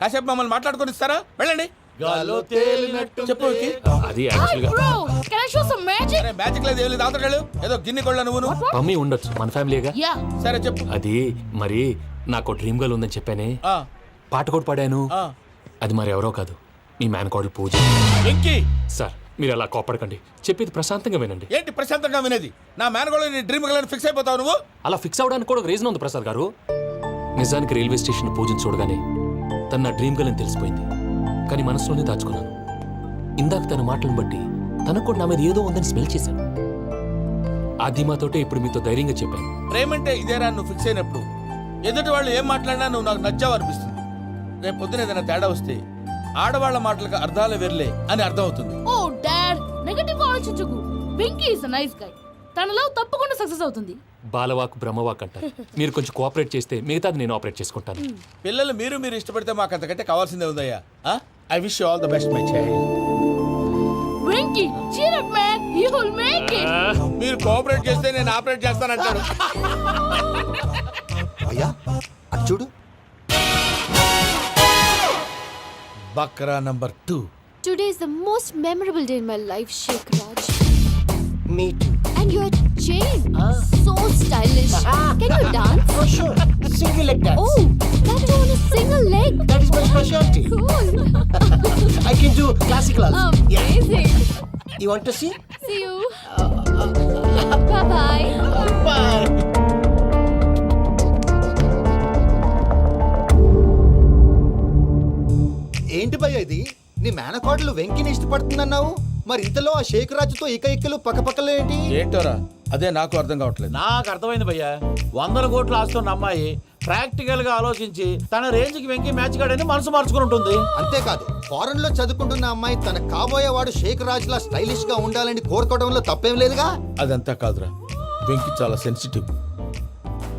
Speaker 4: కాసేపు మమ్మల్ని మాట్లాడుకొని ఇస్తారా? వెళ్ళండి.
Speaker 10: గాల్లో తేలినట్టు
Speaker 4: చెప్పు వెంకీ.
Speaker 5: అది యాక్చువల్గా
Speaker 2: Bro, can I show some magic?
Speaker 4: అరే మ్యాజిక్ లేదు, ఏం లేదు, ఆతడాడు ఏదో గిన్నె కొళ్ళ నువ్వు.
Speaker 5: మమ్మీ ఉండొచ్చు, మన ఫ్యామిలీగా.
Speaker 2: Yeah.
Speaker 4: సరే చెప్పు.
Speaker 5: అది మరి నాకు డ్రీమ్ గర్ల్ ఉందని చెప్పానే,
Speaker 4: ఆ,
Speaker 5: పాట కూడా పాడాను.
Speaker 4: ఆ.
Speaker 5: అది మరి ఎవరో కాదు, మీ మేనకోడలు పూజ.
Speaker 4: వెంకీ
Speaker 5: సార్ మీరు అలా కోపడకండి, చెప్పేది ప్రశాంతంగా వినండి.
Speaker 4: ఏంటి ప్రశాంతంగా వినేది? నా మేనగోళ నీ డ్రీమ్ గలని ఫిక్స్ అయిపోతావు నువ్వు.
Speaker 5: అలా ఫిక్స్ అవడానికి కూడా ఒక రీజన్ ఉంది ప్రసాద్ గారు. నిజానికి రైల్వే స్టేషన్ పూజను చూడగానే తన నా డ్రీమ్ గర్ల్ అని తెలిసిపోయింది. కానీ మనసులోనే దాచుకున్నాను. ఇందాక తన మాటలను బట్టి తనకు కూడా నా మీద ఏదో ఉందని స్మెల్ చేశాను. ఆ ధీమాతోటే ఇప్పుడు మీతో ధైర్యంగా చెప్పాను.
Speaker 4: ప్రేమంటే ఇదేరా నువ్వు ఫిక్స్ అయినప్పుడు ఎదుటి వాళ్ళు ఏం మాట్లాడినా నువ్వు నాకు నచ్చావు అనిపిస్తుంది. రేపు పొద్దున ఏదైనా తేడా వస్తే ఆడవాళ్ల మాటలకు అర్థాలు వెర్లే అని అర్థం అవుతుంది.
Speaker 2: Oh, Dad, నెగటివ్ ఆలోచించకు. Venky is a nice guy. తన లవ్ తప్పకుండా సక్సెస్ అవుతుంది.
Speaker 5: బాలవాక్ బ్రహ్మవాక్ అంటారు. మీరు కొంచెం కోఆపరేట్ చేస్తే మిగతాది నేను ఆపరేట్ చేసుకుంటాను.
Speaker 4: పిల్లలు మీరు ఇష్టపడితే మాకు అంతకంటే కావాల్సిందే ఉందయ్యా. I wish you all the best my child.
Speaker 2: Venky, cheer up man, you will make it.
Speaker 4: మీరు కోఆపరేట్ చేస్తే నేను ఆపరేట్ చేస్తానంటాడు.
Speaker 10: అయ్యా అటు చూడు.
Speaker 4: Bakra number 2.
Speaker 13: Today is the most memorable day in my life, Sheikh Raj.
Speaker 6: Me two.
Speaker 13: And your chain, so stylish. Can you dance?
Speaker 6: For sure. Single leg dance.
Speaker 13: Oh, that is on a single leg.
Speaker 6: That is my specialty.
Speaker 13: Cool.
Speaker 6: I can do classical also.
Speaker 13: Amazing.
Speaker 6: You want to see?
Speaker 13: See you. Bye-bye.
Speaker 6: Bye.
Speaker 10: ఏంటి భయ్య ఇది? నీ మేనకోడలు వెంకిని ఇష్టపడుతుందన్నావు, మరి ఇంతలో ఆ షేక్ రాజుతో ఇకలు పక్కపక్కలు ఏంటి?
Speaker 4: ఏంటోరా అదే నాకు అర్థం కావట్లేదు.
Speaker 9: నాకు అర్థమైంది భయ్యా. 100 కోట్లు ఆస్తున్న అమ్మాయి ప్రాక్టికల్ గా ఆలోచించి తన రేంజ్ కి వెంకి మ్యాచ్ కాడని మనసు మార్చుకుని ఉంటుంది.
Speaker 10: అంతేకాదు, ఫారెన్ లో చదువుకుంటున్న అమ్మాయి తన కాబోయేవాడు షేక్ రాజ్ లా స్టైలిష్ గా ఉండాలని కోరుకోవడంలో తప్పేం లేదుగా.
Speaker 4: అదంతా కాదురా, వెంకి చాలా సెన్సిటివ్.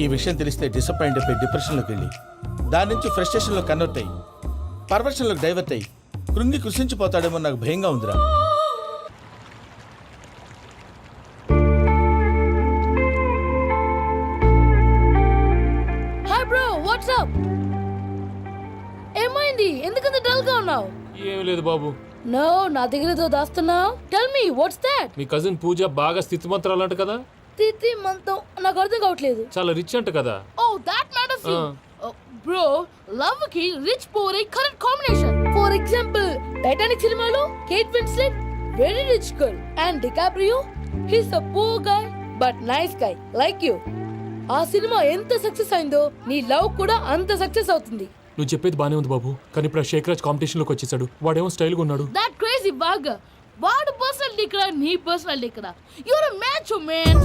Speaker 4: ఈ విషయం తెలిస్తే డిసప్పాయింట్ అయిపోయి డిప్రెషన్లోకి వెళ్ళి దాని నుంచి ఫ్రస్ట్రేషన్లో కన్వర్ట్ అయ్యి పర్వర్షన్లోకి డైవర్ట్ అయ్యి కృంగి కృషించిపోతాడేమో నాకు భయంగా ఉందిరా.
Speaker 2: Hi bro, what's up? ఏమైంది? ఎందుకంత డల్ గా ఉన్నావు?
Speaker 5: ఏం లేదు బాబు.
Speaker 2: No, నా దగ్గర ఏదో దాస్తున్నావు. Tell me, what's that?
Speaker 5: మీ కజిన్ పూజ బాగా స్థితిమంతరాలు అంట కదా.
Speaker 2: తిత్తి మంతం నాకు అర్థం కావట్లేదు.
Speaker 5: చాలా రిచ్ అంట కదా.
Speaker 2: Oh, that matters you. Bro, love కి rich poor correct combination. For example Titanic సినిమాలో Kate Winslet very rich girl and DiCaprio he's a poor guy but nice guy like you. ఆ సినిమా ఎంత సక్సెస్ అయిందో నీ love కూడా అంత success అవుతుంది.
Speaker 5: నువ్వు చెప్పేది బానే ఉంది బాబు, కానీ ఇప్పుడు శేఖ్ రాజ్ కాంపిటీషన్ లోకి వచ్చేసాడు. వాడేమో స్టైల్ గా ఉన్నాడు.
Speaker 2: That crazy bag. వాడు పర్సనాలిటీ ఇక్కడ, నీ పర్సనాలిటీ ఇక్కడ. Your uh match man.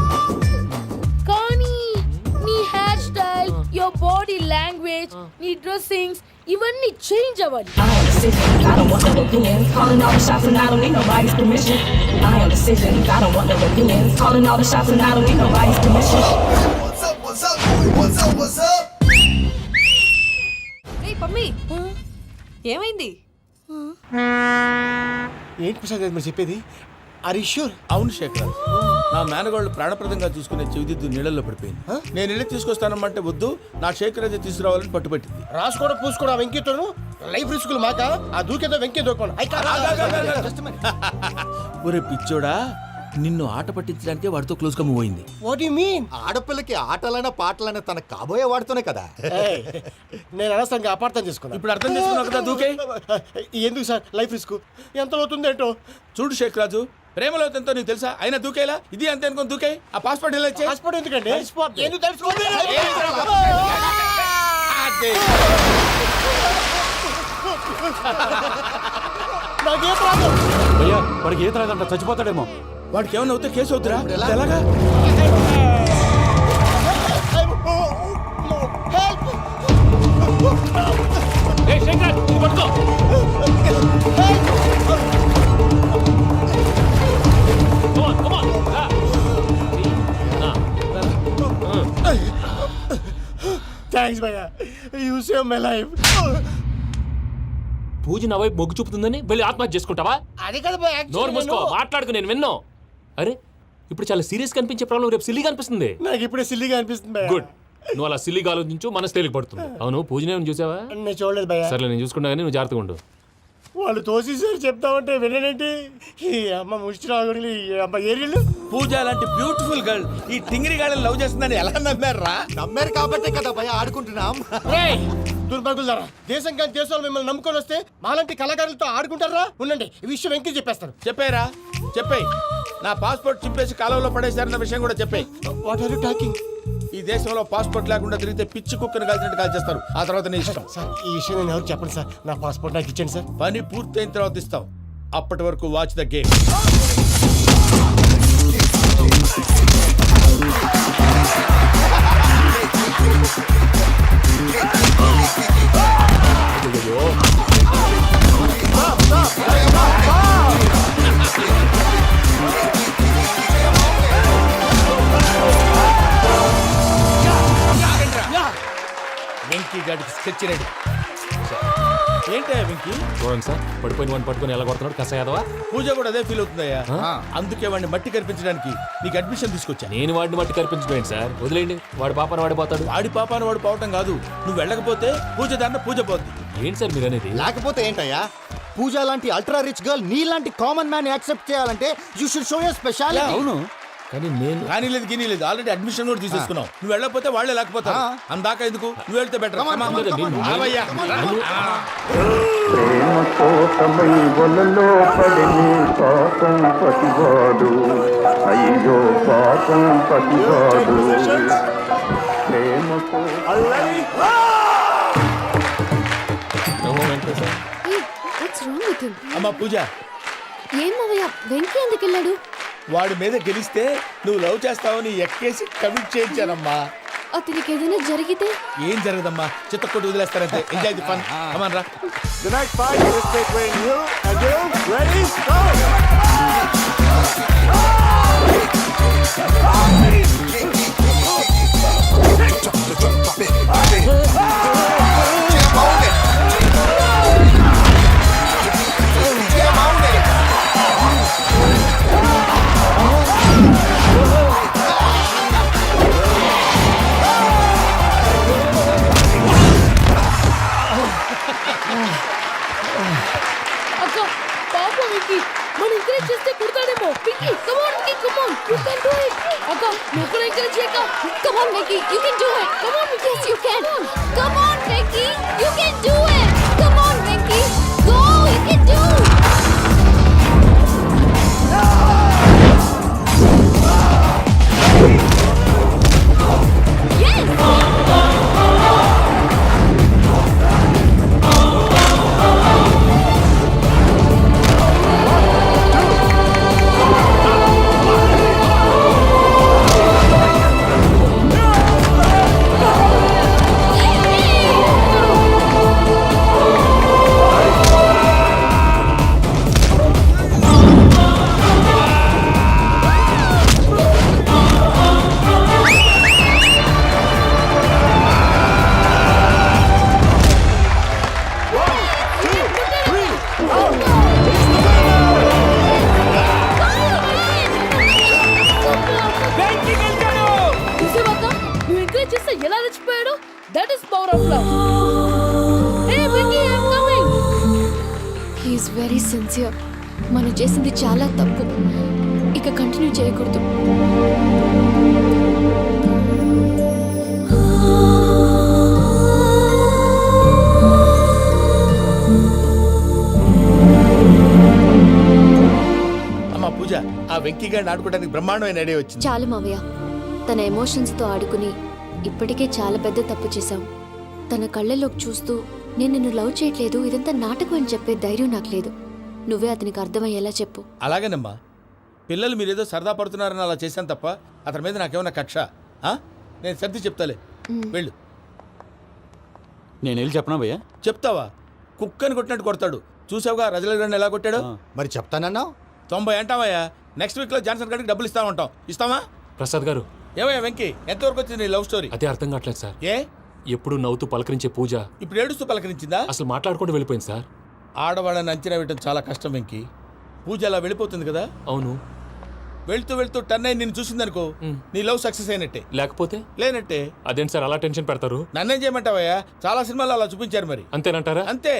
Speaker 2: కానీ నీ hair style, your body language, నీ డ్రెస్సింగ్స్ ఇవన్నీ చేంజ్ అవ్వాలి.
Speaker 3: పమ్మి ఏమైంది?
Speaker 6: ఏంటి ప్రసాద్ గారు మీరు చెప్పేది? Are you sure?
Speaker 4: అవును శేఖర్, నా మేనగోళ్ళు ప్రాణప్రదంగా చూసుకునే చెవిదిద్దు నీళ్ళల్లో పడిపోయింది. నేను వెళ్ళి తీసుకొస్తానమ్మంటే వద్దు, నా శేఖర్ అయితే తీసుకురావాలని పట్టుబట్టింది.
Speaker 6: రాసుకోవడం పూసుకోవడం వెంకీతోను లైఫ్ రిస్కులు మాక. ఆ దూకేదో వెంకీ దూకోండి.
Speaker 4: ఒరే పిచ్చోడా, నిన్ను ఆట పట్టించడానికే వాడితో క్లోజ్ గా మూవ్ అయింది.
Speaker 6: What you mean?
Speaker 10: ఆడపిల్లకి ఆటలైనా పాటలైనా తన కాబోయే వాడితోనే కదా.
Speaker 6: నేను అనవసరంగా అపార్థం చేసుకున్నాను.
Speaker 4: ఇప్పుడు అర్థం చేసుకున్నావు కదా, దూకే.
Speaker 6: ఎందుకు సార్ లైఫ్ రిస్క్ ఎంత అవుతుంది ఏంటో
Speaker 4: చూడు శేఖ్ రాజు, ప్రేమలో ఎంతో నీకు తెలుసా? అయినా దూకేలా ఇది అంతే అనుకుని దూకే. ఆ పాస్పోర్ట్ ఇలా ఇచ్చే.
Speaker 6: పాస్పోర్ట్ ఎందుకండి? ఎందుకు తెలుసుకోండి? నాకేం రాదు.
Speaker 9: భయ్యా వాడికి ఈత రాదంట, చచ్చిపోతాడేమో.
Speaker 4: వాడికి ఏమైనా అవుతే కేసు అవుతురా ఎలాగా?
Speaker 5: ఏయ్, శంకర్, ఇది పట్టుకో. Come on, come on. రా.
Speaker 6: థ్యాంక్స్ భయ్యా, యూ సేవ్ మై లైఫ్.
Speaker 5: పూజ నా వైపు మొగ్గు చూపుతుందని వెళ్ళి ఆత్మహత్య చేసుకుంటావా?
Speaker 6: అది కదా భయ్యా,
Speaker 5: నోరు మూసుకో, మాట్లాడుకు, నేను విన్నో. అరే ఇప్పుడు చాలా సీరియస్ కనిపించే ప్రాబ్లం రేపు సిల్లీగా అనిపిస్తుంది.
Speaker 6: నాకు ఇప్పుడే సిల్లిగా అనిపిస్తుంది భయ్యా.
Speaker 5: గుడ్, నువ్వు అలా సిల్లీగా ఆలోచించు, మనసు తేలిక పడుతుంది. అవును, పూజనే చూసావా?
Speaker 6: నేను చూడలేదు భయ్యా.
Speaker 5: సరే, నేను చూసుకుంటా కానీ నువ్వు జాగ్రత్తగా ఉండు.
Speaker 6: వాళ్ళు తోసేసారు చెప్తామంటే విననేంటి? ఈ అమ్మ ముష్టి రాగుడి, ఈ అమ్మ ఏరియలు.
Speaker 4: పూజ లాంటి బ్యూటిఫుల్ గర్ల్ ఈ టింగిరి గాళ్ళని లవ్ చేస్తుందని ఎలా నమ్మారా?
Speaker 10: నమ్మారు కాబట్టే కదా భయ ఆడుకుంటున్నాం.
Speaker 6: దుర్భగులారా, దేశం కానీ దేశంలో మిమ్మల్ని నమ్ముకొని వస్తే మాలాంటి కళాకారులతో ఆడుకుంటారా? ఉండండి, ఈ విషయం వెంకీ చెప్పేస్తాను.
Speaker 4: చెప్పారా? చెప్పేయ్. నా పాస్పోర్ట్ చింపేసి కాలువలో పడేశారన్న విషయం కూడా చెప్పేయ్.
Speaker 6: What are you talking?
Speaker 4: ఈ దేశంలో పాస్పోర్ట్ లేకుండా తిరిగితే పిచ్చి కుక్కను కాల్చినట్టు కాల్చేస్తారు. ఆ తర్వాత నీ ఇష్టం.
Speaker 6: సార్, ఈ విషయం నేను ఎవరు చెప్పండి సార్. నా పాస్పోర్ట్ నాకు ఇచ్చండి సార్.
Speaker 4: పని పూర్తయిన తర్వాత ఇస్తాం. అప్పటి వరకు వాచ్ ద గేమ్. వెంకీ గాడికి స్కెచ్ రెడీ. ఏంటా వెంకీ?
Speaker 5: చూడండి సార్, పడిపోయిన వాడిని పట్టుకొని ఎలా కొడుతున్నాడు కస యాదవా.
Speaker 4: పూజ కూడా అదే ఫీల్ అవుతుందయ్యా. అందుకే వాడిని మట్టి కనిపించడానికి నీకు అడ్మిషన్ తీసుకొచ్చా.
Speaker 5: నేను వాడిని మట్టి కనిపించబోయింది సార్, వదిలేండి. వాడి పాపను వాడిపోతాడు.
Speaker 4: వాడి పాపాను వాడు పోవటం కాదు, నువ్వు వెళ్ళకపోతే పూజ దాన్న పూజ పోద్ది.
Speaker 5: ఏంటి సార్ మీరు అనేది?
Speaker 10: లేకపోతే ఏంటయ్యా, పూజ లాంటి అల్ట్రా రిచ్ గర్ల్ నీ లాంటి కామన్ మ్యాన్ యాక్సెప్ట్ చేయాలంటే you should show your speciality.
Speaker 9: అవును,
Speaker 5: కానీ నేను
Speaker 4: కానీ లేదు గిని లేదు, ఆల్రెడీ అడ్మిషన్ కూడా తీసేసుకున్నావు. నువ్వు వెళ్ళకపోతే వాళ్ళే లేకపోతారు. అందాక ఎందుకు, నువ్వు వెళ్తే better.
Speaker 13: What's wrong with him?
Speaker 4: అమ్మా పూజ,
Speaker 13: ఏం మావయ్య, వెంకీ ఎందుకు వెళ్ళాడు?
Speaker 4: వాడి మీద గెలిస్తే నువ్వు లవ్ చేస్తావని ఎక్కేసి కమిట్ చేయించానమ్మా.
Speaker 13: అతనికి ఏదైనా జరిగితే?
Speaker 4: ఏం జరగదమ్మా, చిత్త కొట్టి వదిలేస్తారంటే. Enjoy the fun. కమాన్ రా.
Speaker 6: The night fight is between you and you. Ready? Go!
Speaker 2: అక్క, పాప వెంకీ, మనం ఎంకరేజ్ చేస్తే కుడతాడేమో. Venky, come on, Vicky, come on, you can do it. అక్క, నువ్వు కూడా ఎంకరేజ్ చేయక.
Speaker 13: Come on, Vicky, you can do it. Come on, yes, you can. Come on, Vicky, you can do it. Come on, Vicky, go, you can do it. Yes.
Speaker 2: చూసావా, నువ్వు encourage చేస్తే ఎలా రెచ్చిపోయాడు. That is power of love. Hey Venky, I am coming.
Speaker 13: He is very sincere. మనం చేసింది చాలా తప్పు, ఇక కంటిన్యూ చేయకూడదు.
Speaker 4: అమ్మా పూజ, ఆ వెంకీ గారిని ఆడుకోవడానికి బ్రహ్మాండమైన ఐడియా వచ్చింది.
Speaker 13: చాలు మావయ్య, తన ఎమోషన్స్తో ఆడుకుని ఇప్పటికే చాలా పెద్ద తప్పు చేశాం. తన కళ్ళలోకి చూస్తూ నేను నిన్ను లవ్ చేయట్లేదు, ఇదంతా నాటకం అని చెప్పే ధైర్యం నాకు లేదు. నువ్వే అతనికి అర్థమయ్యేలా చెప్పు.
Speaker 4: అలాగేనమ్మా, పిల్లలు మీరేదో సరదా పడుతున్నారని అలా చేశాను తప్ప అతని మీద నాకేమన్నా కక్ష? ఆ? నేను సర్ది చెప్తాలే, వెళ్ళు.
Speaker 9: నేను వెళ్ళి చెప్పనా భయ్యా?
Speaker 4: చెప్తావా? కుక్కని కొట్టినట్టు కొడతాడు. చూసావుగా రజలగడ్డ ఎలా కొట్టాడు?
Speaker 10: మరి చెప్తానన్నావు.
Speaker 4: 90 అంటావయ్యా. నెక్స్ట్ వీక్లో జాన్సన్ గడికి డబ్బులు ఇస్తా ఉంటాం. ఇస్తావా?
Speaker 5: ప్రసాద్ గారు,
Speaker 4: ఏమయ్యా వెంకీ, ఎంతవరకు వచ్చింది నీ లవ్ స్టోరీ?
Speaker 5: అదే అర్థం కావట్లేదు సార్.
Speaker 4: ఏ
Speaker 5: ఎప్పుడు నవ్వుతూ పలకరించే పూజ
Speaker 4: ఇప్పుడు ఏడుస్తూ పలకరించిందా?
Speaker 5: అసలు మాట్లాడుకుంటూ వెళ్ళిపోయింది సార్.
Speaker 4: ఆడవాళ్ళని అంచనా వేయటం చాలా కష్టం వెంకీ. పూజ అలా వెళ్ళిపోతుంది కదా.
Speaker 5: అవును.
Speaker 4: వెళ్తూ వెళ్తూ టర్న్ అయి నిన్ను చూసిందనుకో, నీ లవ్ సక్సెస్ అయినట్టే.
Speaker 5: లేకపోతే
Speaker 4: లేనట్టే.
Speaker 5: అదేంటి సార్ అలా టెన్షన్ పెడతారు?
Speaker 4: నన్నేం చేయమంటావయ్యా? చాలా సినిమాలు అలా చూపించారు మరి.
Speaker 5: అంతేనంటారా?
Speaker 4: అంతే.